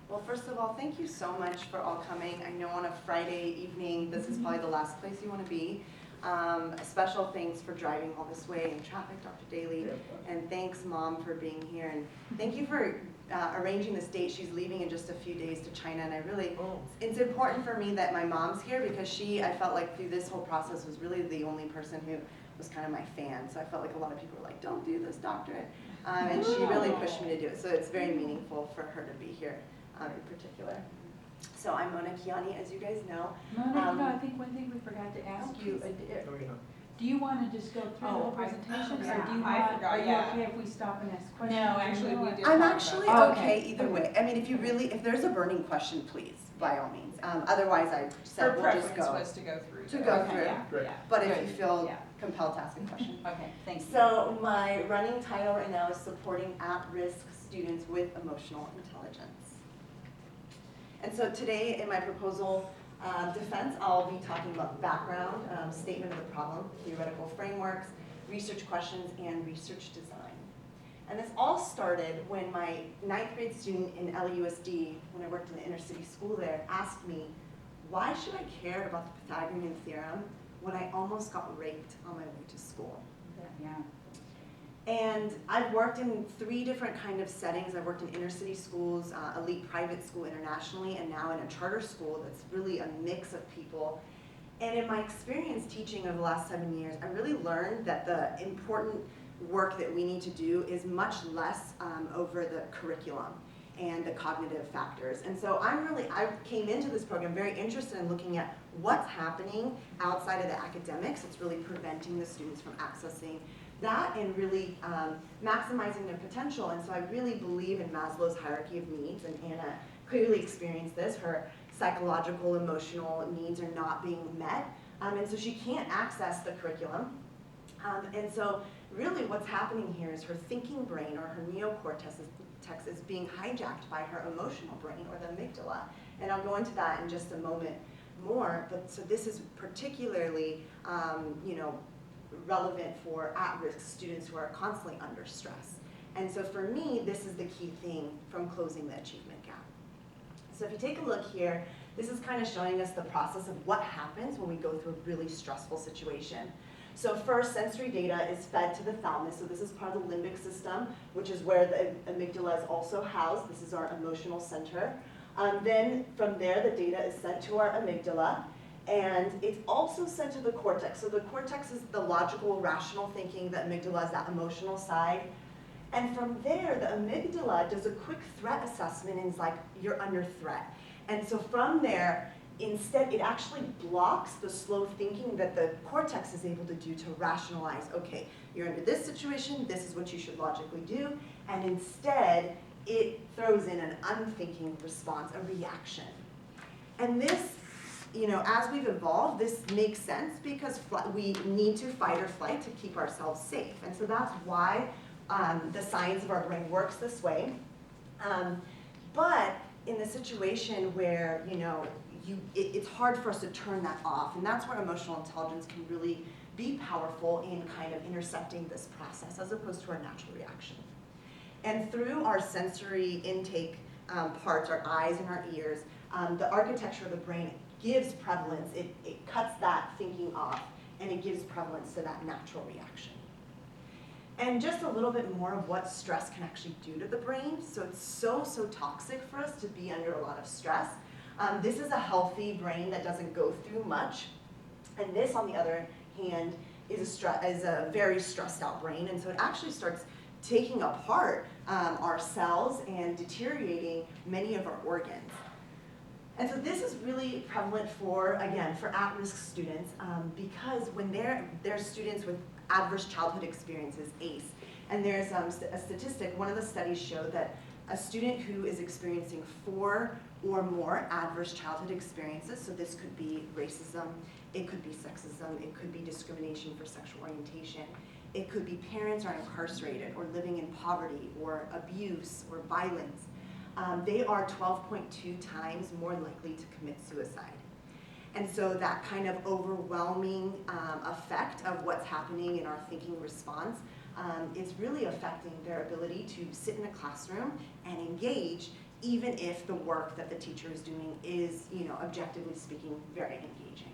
Well, first of all, thank you so much for all coming. I know on a Friday evening, this is probably the last place you want to be. Special thanks for driving all this way in traffic, Dr. Daly. And thanks, Mom, for being here. And thank you for arranging this date. She's leaving in just a few days to China. And it's important for me that my mom's here because I felt like through this whole process was really the only person who was kind of my fan. So I felt like a lot of people were like, don't do this doctorate. And she really pushed me to do it. So it's very meaningful for her to be here in particular. So I'm Mona Kiani, as you guys know. Mona, I think one thing we forgot to ask you, do you want to just go through the whole presentation, or do you want, are you okay if we stop and ask questions? No, actually we did. I'm actually okay either way. I mean, if there's a burning question, please, by all means. Otherwise, I said we'll just go. Her preference was to go through. Through. Yeah. But if you feel compelled to ask a question. Okay, thanks. So my running title right now is Supporting At-Risk Students with Emotional Intelligence. And so today in my proposal defense, I'll be talking about background, statement of the problem, theoretical frameworks, research questions, and research design. And this all started when my 9th grade student in LUSD, when I worked in the inner city school there, asked me, why should I care about the Pythagorean theorem when I almost got raped on my way to school? Yeah. And I've worked in 3 different kind of settings. I've worked in inner city schools, elite private school internationally, and now in a charter school that's really a mix of people. And in my experience teaching over the last 7 years, I really learned that the important work that we need to do is much less over the curriculum and the cognitive factors. And so I came into this program very interested in looking at what's happening outside of the academics. It's really preventing the students from accessing that and really maximizing their potential. And so I really believe in Maslow's hierarchy of needs, and Anna clearly experienced this. Her psychological, emotional needs are not being met, and so she can't access the curriculum. And so really what's happening here is her thinking brain, or her neocortex, is being hijacked by her emotional brain, or the amygdala. And I'll go into that in just a moment more. But so this is particularly, relevant for at-risk students who are constantly under stress. And so for me, this is the key thing from closing the achievement gap. So if you take a look here, this is kind of showing us the process of what happens when we go through a really stressful situation. So first, sensory data is fed to the thalamus. So this is part of the limbic system, which is where the amygdala is also housed. This is our emotional center. Then from there, the data is sent to our amygdala. And it's also sent to the cortex. So the cortex is the logical, rational thinking. The amygdala is that emotional side. And from there, the amygdala does a quick threat assessment and is like, you're under threat. And so from there, instead, it actually blocks the slow thinking that the cortex is able to do to rationalize, okay, you're under this situation, this is what you should logically do. And instead, it throws in an unthinking response, a reaction. And this, as we've evolved, this makes sense because we need to fight or flight to keep ourselves safe. And so that's why the science of our brain works this way. But in the situation where, it's hard for us to turn that off. And that's where emotional intelligence can really be powerful in kind of intercepting this process as opposed to our natural reaction. And through our sensory intake parts, our eyes and our ears, the architecture of the brain gives prevalence. It cuts that thinking off, and it gives prevalence to that natural reaction. And just a little bit more of what stress can actually do to the brain. So it's so toxic for us to be under a lot of stress. This is a healthy brain that doesn't go through much. And this, on the other hand, is a very stressed out brain. And so it actually starts taking apart our cells and deteriorating many of our organs. And so this is really prevalent for at-risk students because when they're students with adverse childhood experiences, ACE, and there's a statistic, one of the studies showed that a student who is experiencing 4 or more adverse childhood experiences, so this could be racism, it could be sexism, it could be discrimination for sexual orientation, it could be parents are incarcerated or living in poverty or abuse or violence, they are 12.2 times more likely to commit suicide. And so that kind of overwhelming effect of what's happening in our thinking response is really affecting their ability to sit in a classroom and engage even if the work that the teacher is doing is, objectively speaking, very engaging.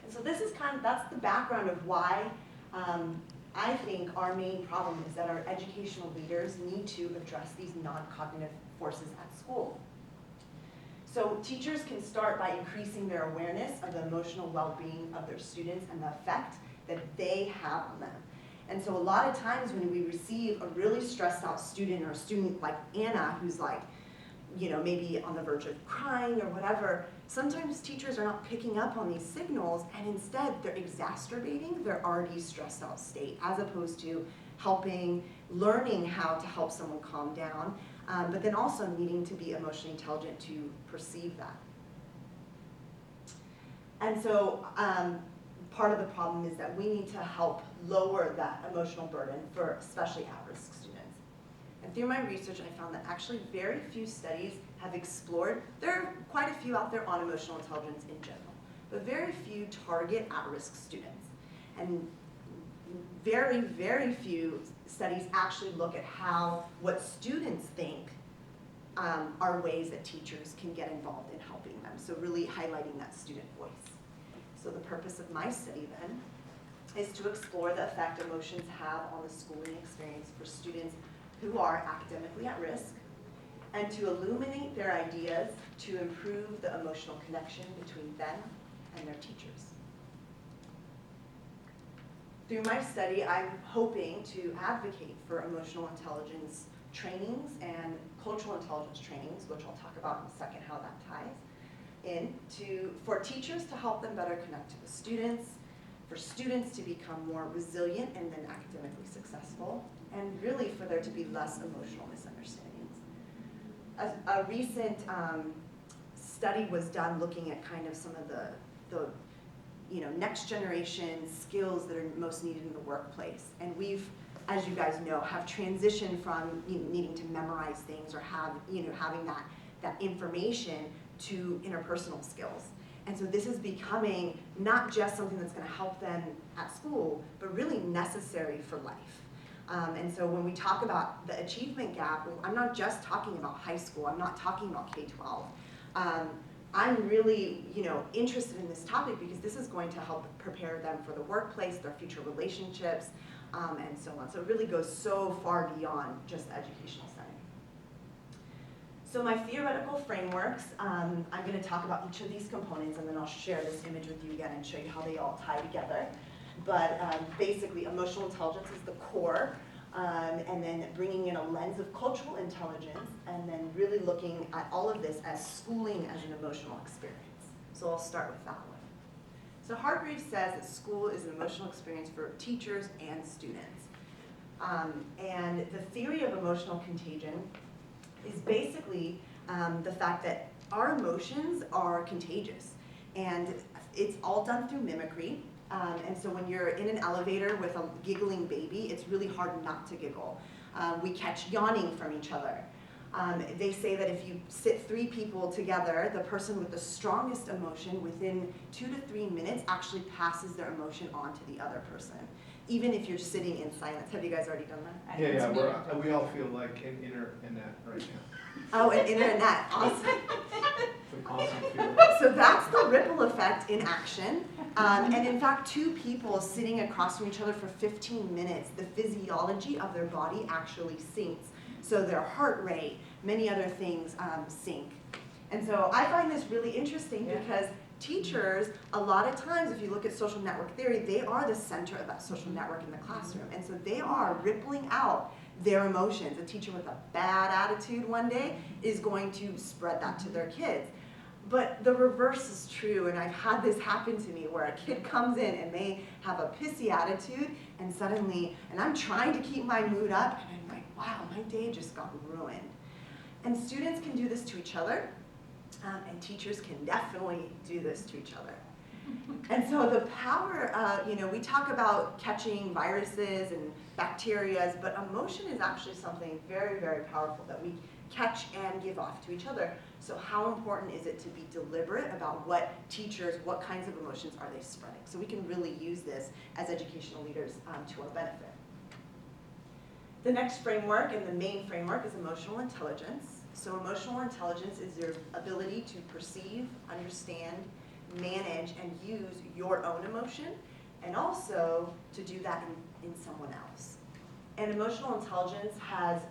And so this is that's the background of why I think our main problem is that our educational leaders need to address these non-cognitive forces at school. So teachers can start by increasing their awareness of the emotional well-being of their students and the effect that they have on them. And so a lot of times when we receive a really stressed out student, or a student like Anna who's like, maybe on the verge of crying or whatever, sometimes teachers are not picking up on these signals, and instead they're exacerbating their already stressed out state, as opposed to learning how to help someone calm down, but then also needing to be emotionally intelligent to perceive that. And so part of the problem is that we need to help lower that emotional burden for especially at-risk students. And through my research, I found that actually very few studies have explored, there are quite a few out there on emotional intelligence in general, but very few target at-risk students. And very, very few studies actually look at what students think are ways that teachers can get involved in helping them. So really highlighting that student voice. So the purpose of my study then is to explore the effect emotions have on the schooling experience for students who are academically at risk, and to illuminate their ideas to improve the emotional connection between them and their teachers. Through my study, I'm hoping to advocate for emotional intelligence trainings and cultural intelligence trainings, which I'll talk about in a second how that ties in, for teachers to help them better connect to the students, for students to become more resilient and then academically successful, and really for there to be less emotional misunderstandings. A recent study was done looking at kind of some of the next generation skills that are most needed in the workplace. And we've, as you guys know, have transitioned from needing to memorize things or having that information to interpersonal skills. And so this is becoming not just something that's going to help them at school, but really necessary for life. And so when we talk about the achievement gap, I'm not just talking about high school, I'm not talking about K-12. I'm really interested in this topic because this is going to help prepare them for the workplace, their future relationships, and so on. So it really goes so far beyond just the educational setting. So my theoretical frameworks, I'm going to talk about each of these components, and then I'll share this image with you again and show you how they all tie together. But basically, emotional intelligence is the core, and then bringing in a lens of cultural intelligence, and then really looking at all of this as schooling as an emotional experience. So I'll start with that one. So Hargreaves says that school is an emotional experience for teachers and students. And the theory of emotional contagion is basically the fact that our emotions are contagious. And it's all done through mimicry. And so when you're in an elevator with a giggling baby, it's really hard not to giggle. We catch yawning from each other. They say that if you sit 3 people together, the person with the strongest emotion within 2 to 3 minutes actually passes their emotion on to the other person, even if you're sitting in silence. Have you guys already done that? Yeah, we all feel like an internet right now. Oh, an internet, awesome. It's an awesome feeling. So that's the ripple effect in action. And in fact, 2 people sitting across from each other for 15 minutes, the physiology of their body actually syncs. So their heart rate, many other things sync. And so I find this really interesting because teachers, a lot of times, if you look at social network theory, they are the center of that social network in the classroom. And so they are rippling out their emotions. A teacher with a bad attitude one day is going to spread that to their kids. But the reverse is true, and I've had this happen to me where a kid comes in and they have a pissy attitude, and suddenly, and I'm trying to keep my mood up, and I'm like, wow, my day just got ruined. And students can do this to each other, and teachers can definitely do this to each other. And so the power, we talk about catching viruses and bacteria, but emotion is actually something very, very powerful that we catch and give off to each other. So how important is it to be deliberate about what kinds of emotions are they spreading? So we can really use this as educational leaders to our benefit. The next framework, and the main framework, is emotional intelligence. So emotional intelligence is your ability to perceive, understand, manage, and use your own emotion, and also to do that in someone else. And emotional intelligence has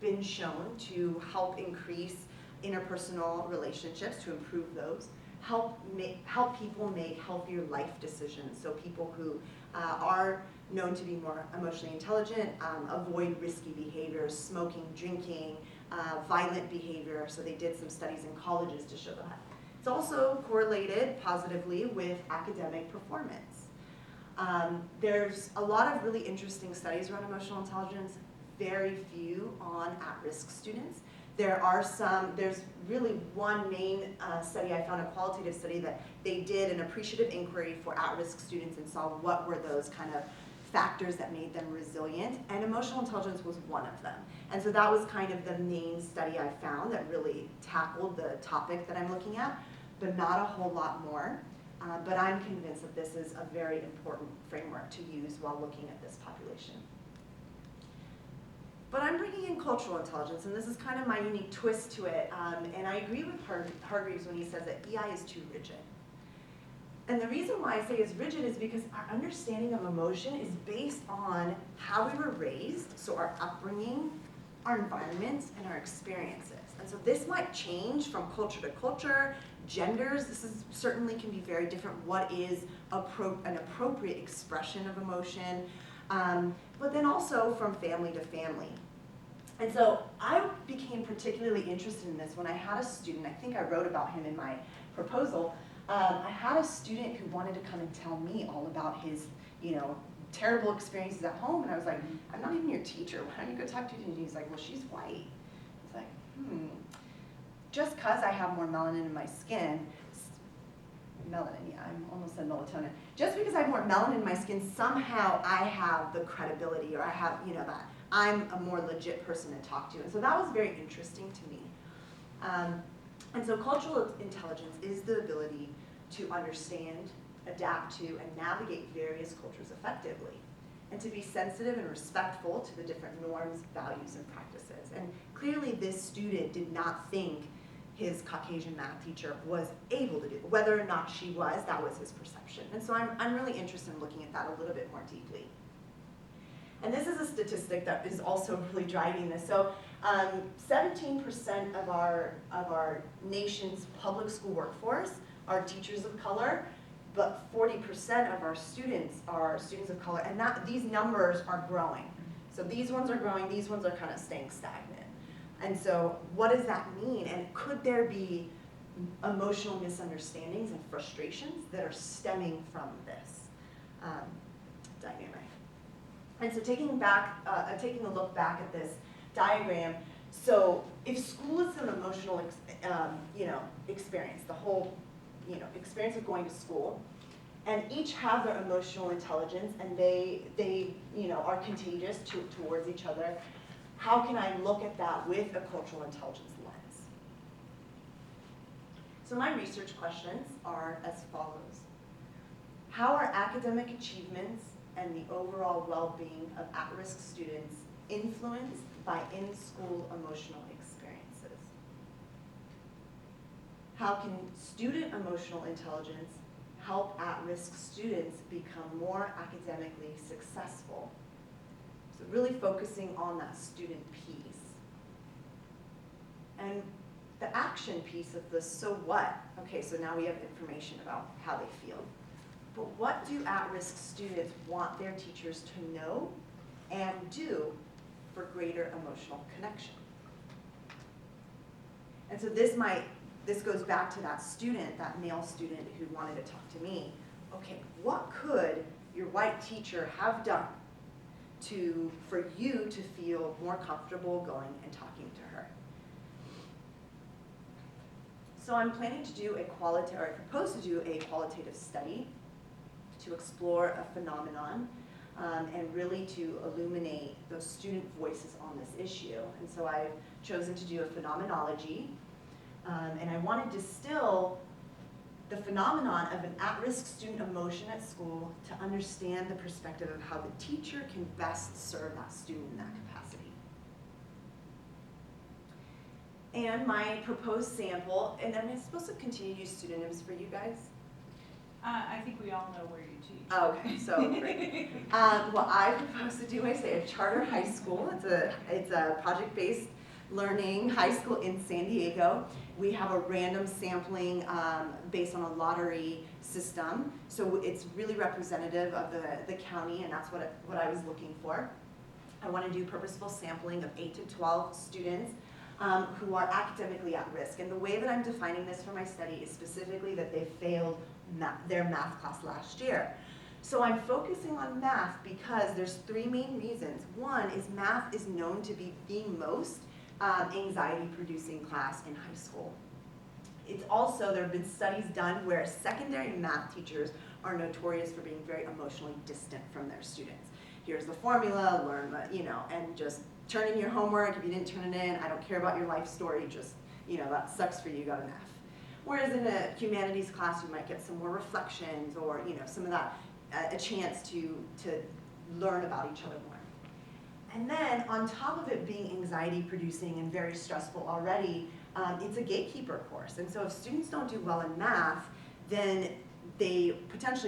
been shown to help increase interpersonal relationships, to improve those, help people make healthier life decisions. So people who are known to be more emotionally intelligent avoid risky behaviors, smoking, drinking, violent behavior. So they did some studies in colleges to show that. It's also correlated positively with academic performance. There's a lot of really interesting studies around emotional intelligence, very few on at-risk students. There's really one main study, I found a qualitative study that they did an appreciative inquiry for at-risk students and saw what were those kind of factors that made them resilient, and emotional intelligence was one of them. And so that was kind of the main study I found that really tackled the topic that I'm looking at, but not a whole lot more. But I'm convinced that this is a very important framework to use while looking at this population. But I'm bringing in cultural intelligence, and this is kind of my unique twist to it. And I agree with Hargreaves when he says that EI is too rigid. And the reason why I say it's rigid is because our understanding of emotion is based on how we were raised, so our upbringing, our environments, and our experiences. And so this might change from culture to culture, genders. This is certainly can be very different. What is an appropriate expression of emotion? But then also from family to family. And so I became particularly interested in this when I had a student, I think I wrote about him in my proposal. I had a student who wanted to come and tell me all about his, terrible experiences at home, and I was like, I'm not even your teacher, why don't you go talk to her? And he's like, well, she's white. It's like, just because I have more melanin in my skin, melanin, yeah, I almost said melatonin. Just because I have more melanin in my skin, somehow I have the credibility, or I have, that I'm a more legit person to talk to. And so that was very interesting to me. And so cultural intelligence is the ability to understand, adapt to, and navigate various cultures effectively, and to be sensitive and respectful to the different norms, values, and practices. And clearly this student did not think his Caucasian math teacher was able to do. Whether or not she was, that was his perception. And so I'm really interested in looking at that a little bit more deeply. And this is a statistic that is also really driving this. So 17% of our nation's public school workforce are teachers of color, but 40% of our students are students of color, and these numbers are growing. So these ones are growing, these ones are kind of staying stagnant. And so what does that mean? And could there be emotional misunderstandings and frustrations that are stemming from this dynamic? And so taking a look back at this diagram, so if school is an emotional experience, the whole experience of going to school, and each have their emotional intelligence, and they are contagious towards each other, how can I look at that with a cultural intelligence lens? So my research questions are as follows. How are academic achievements and the overall well-being of at-risk students influenced by in-school emotional experiences? How can student emotional intelligence help at-risk students become more academically successful? So really focusing on that student piece. And the action piece of the so what? Okay, so now we have information about how they feel. But what do at-risk students want their teachers to know and do for greater emotional connection? And so this goes back to that student, that male student who wanted to talk to me. Okay, what could your white teacher have done for you to feel more comfortable going and talking to her? So I'm planning to do I propose to do a qualitative study to explore a phenomenon and really to illuminate those student voices on this issue. And so I've chosen to do a phenomenology, and I want to distill the phenomenon of an at-risk student emotion at school to understand the perspective of how the teacher can best serve that student in that capacity. And my proposed sample, and I'm supposed to continue to use pseudonyms for you guys? I think we all know where you teach. Okay, so great. What I propose to do is say a charter high school. It's a project-based learning high school in San Diego. We have a random sampling based on a lottery system. So it's really representative of the county, and that's what I was looking for. I want to do purposeful sampling of 8 to 12 students who are academically at risk. And the way that I'm defining this for my study is specifically that they failed their math class last year. So I'm focusing on math because there's 3 main reasons. One is math is known to be the most anxiety-producing class in high school. It's also, there have been studies done where secondary math teachers are notorious for being very emotionally distant from their students. Here's the formula, learn the, and just turn in your homework. If you didn't turn it in, I don't care about your life story, just, that sucks for you, got an F. Whereas in a humanities class, you might get some more reflections or, some of that, a chance to learn about each other more. And then on top of it being anxiety producing and very stressful already, it's a gatekeeper course. And so if students don't do well in math, then they potentially